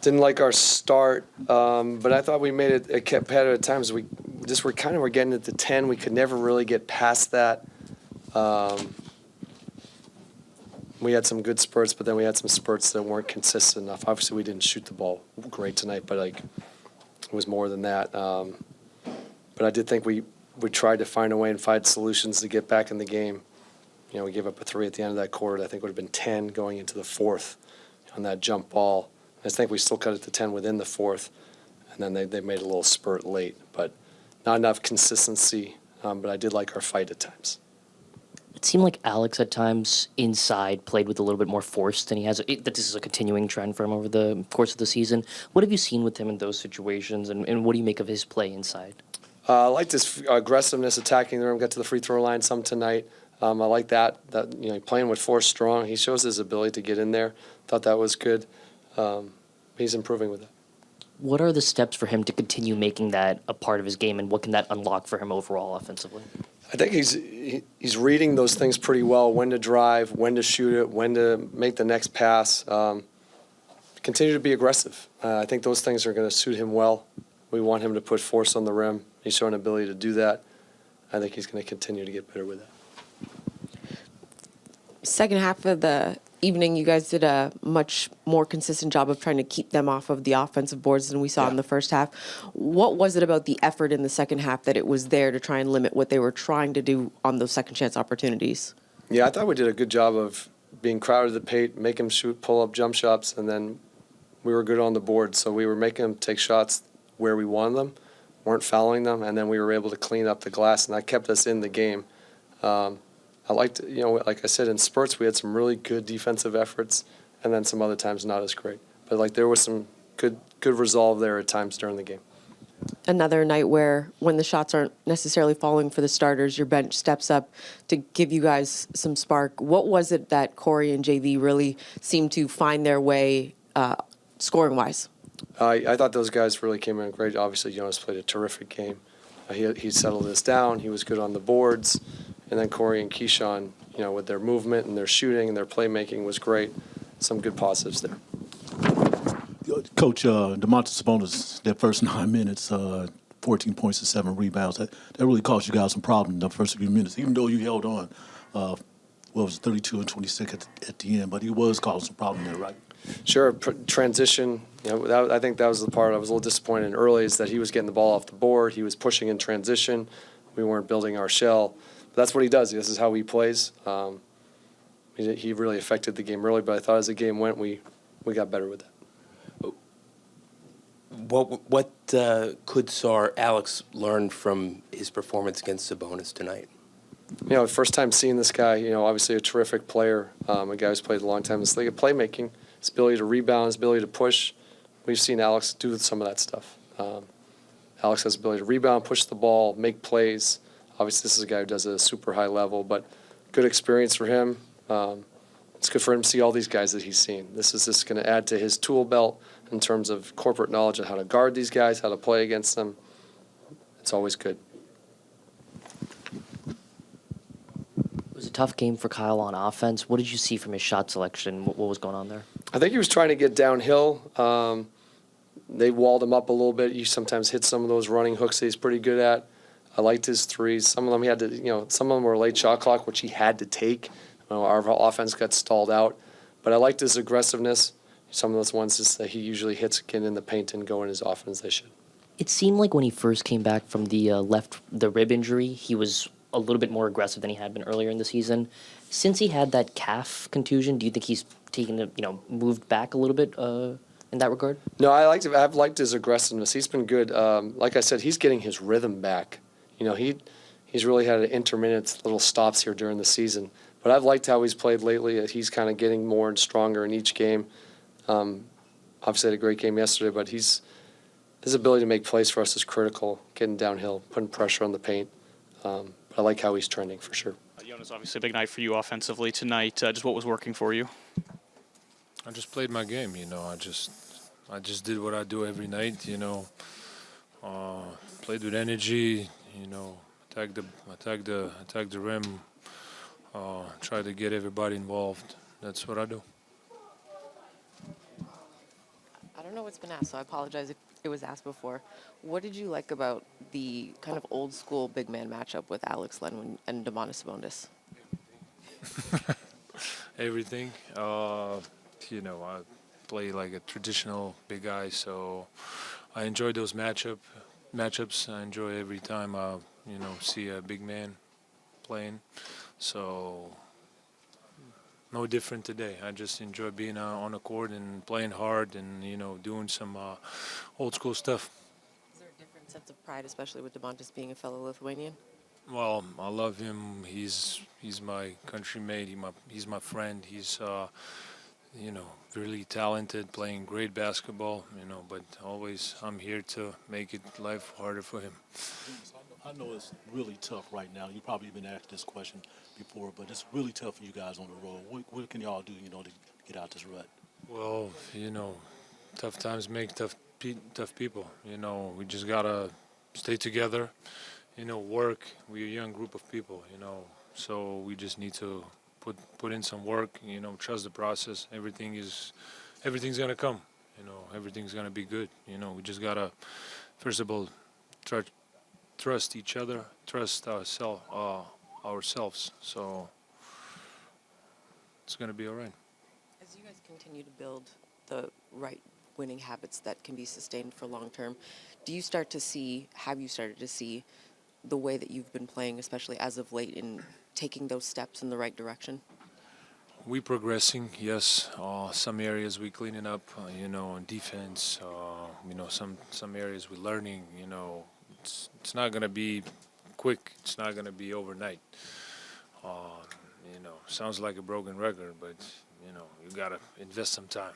Didn't like our start, but I thought we made it competitive at times. We just were getting it to 10. We could never really get past that. We had some good spurts, but then we had some spurts that weren't consistent enough. Obviously, we didn't shoot the ball great tonight, but it was more than that. But I did think we tried to find a way and find solutions to get back in the game. We gave up a 3 at the end of that quarter. I think it would have been 10 going into the fourth on that jump ball. I think we still cut it to 10 within the fourth, and then they made a little spurt late, but not enough consistency. But I did like our fight at times. It seemed like Alex at times inside played with a little bit more force than he has. That this is a continuing trend for him over the course of the season. What have you seen with him in those situations, and what do you make of his play inside? I liked his aggressiveness, attacking the rim, got to the free throw line some tonight. I like that playing with force strong. He shows his ability to get in there. Thought that was good. He's improving with that. What are the steps for him to continue making that a part of his game, and what can that unlock for him overall offensively? I think he's reading those things pretty well, when to drive, when to shoot it, when to make the next pass. Continue to be aggressive. I think those things are going to suit him well. We want him to put force on the rim. He's shown an ability to do that. I think he's going to continue to get better with that. Second half of the evening, you guys did a much more consistent job of trying to keep them off of the offensive boards than we saw in the first half. What was it about the effort in the second half that it was there to try and limit what they were trying to do on those second chance opportunities? Yeah, I thought we did a good job of being crowded to the paint, make them shoot, pull up jump shots, and then we were good on the board. So we were making them take shots where we wanted them, weren't fouling them, and then we were able to clean up the glass, and that kept us in the game. I liked, like I said, in spurts we had some really good defensive efforts, and then some other times not as great. But there was some good resolve there at times during the game. Another night where, when the shots aren't necessarily falling for the starters, your bench steps up to give you guys some spark. What was it that Corey and JV really seemed to find their way scoring-wise? I thought those guys really came in great. Obviously, Jonas played a terrific game. He settled us down. He was good on the boards. And then Corey and Keyshawn, with their movement and their shooting and their playmaking was great. Some good positives there. Coach, 𝗙𝗢𝗖𝗓𝗪 Sabonis, that first 9 minutes, 14 points and 7 rebounds. That really caused you guys some problems in the first few minutes, even though you held on. It was 32 and 26 at the end, but he was causing some problem there, right? Sure, transition. I think that was the part I was a little disappointed in early, is that he was getting the ball off the board. He was pushing in transition. We weren't building our shell. But that's what he does. This is how he plays. He really affected the game early, but I thought as the game went, we got better with that. What could Alex learn from his performance against Sabonis tonight? First time seeing this guy, obviously a terrific player, a guy who's played a long time in this league. Playmaking, his ability to rebound, his ability to push. We've seen Alex do some of that stuff. Alex has the ability to rebound, push the ball, make plays. Obviously, this is a guy who does it at a super high level, but good experience for him. It's good for him to see all these guys that he's seen. This is just going to add to his tool belt in terms of corporate knowledge of how to guard these guys, how to play against them. It's always good. It was a tough game for Kyle on offense. What did you see from his shot selection? What was going on there? I think he was trying to get downhill. They walled him up a little bit. He sometimes hit some of those running hooks that he's pretty good at. I liked his threes. Some of them he had to, some of them were late shot clock, which he had to take. Our offense got stalled out. But I liked his aggressiveness. Some of those ones that he usually hits again in the paint and go in his offense, they should. It seemed like when he first came back from the rib injury, he was a little bit more aggressive than he had been earlier in the season. Since he had that calf contusion, do you think he's moved back a little bit in that regard? No, I've liked his aggressiveness. He's been good. Like I said, he's getting his rhythm back. He's really had intermittent little stops here during the season. But I've liked how he's played lately. He's kind of getting more and stronger in each game. Obviously had a great game yesterday, but his ability to make plays for us is critical, getting downhill, putting pressure on the paint. But I like how he's trending for sure. Jonas, obviously a big night for you offensively tonight. Just what was working for you? I just played my game, I just did what I do every night, played with energy, attack the rim, try to get everybody involved. That's what I do. I don't don't know what's been asked, so I apologize if it was asked before. What did you like about the kind of old school big man matchup with Alex Len and Domantas Sabonis? Everything. I play like a traditional big guy, so I enjoy those matchups. I enjoy every time I, see a big man playing. So no different today. I just enjoy being on the court and playing hard and, doing some old school stuff. Is there a different sense of pride, especially with Domantas being a fellow Lithuanian? Well, I love him. He's my countrymate. He's my friend. He's really talented, playing great basketball. But always I'm here to make life harder for him. I know it's really tough right now. You've probably been asked this question before, but it's really tough for you guys on the road. What can y'all do, to get out this rut? Well, tough times make tough people. We just gotta stay together. Work. We're a young group of people. So we just need to put in some work. Trust the process. Everything's gonna come. Everything's gonna be good. We just gotta, first of all, trust each other, trust ourselves. So it's gonna be all right. As you guys continue to build the right winning habits that can be sustained for long term, have you started to see the way that you've been playing, especially as of late, in taking those steps in the right direction? We progressing, yes. Some areas we cleaning up, on defense. Some areas we're learning. It's not gonna be quick. It's not gonna be overnight. Sounds like a broken record, but you gotta invest some time.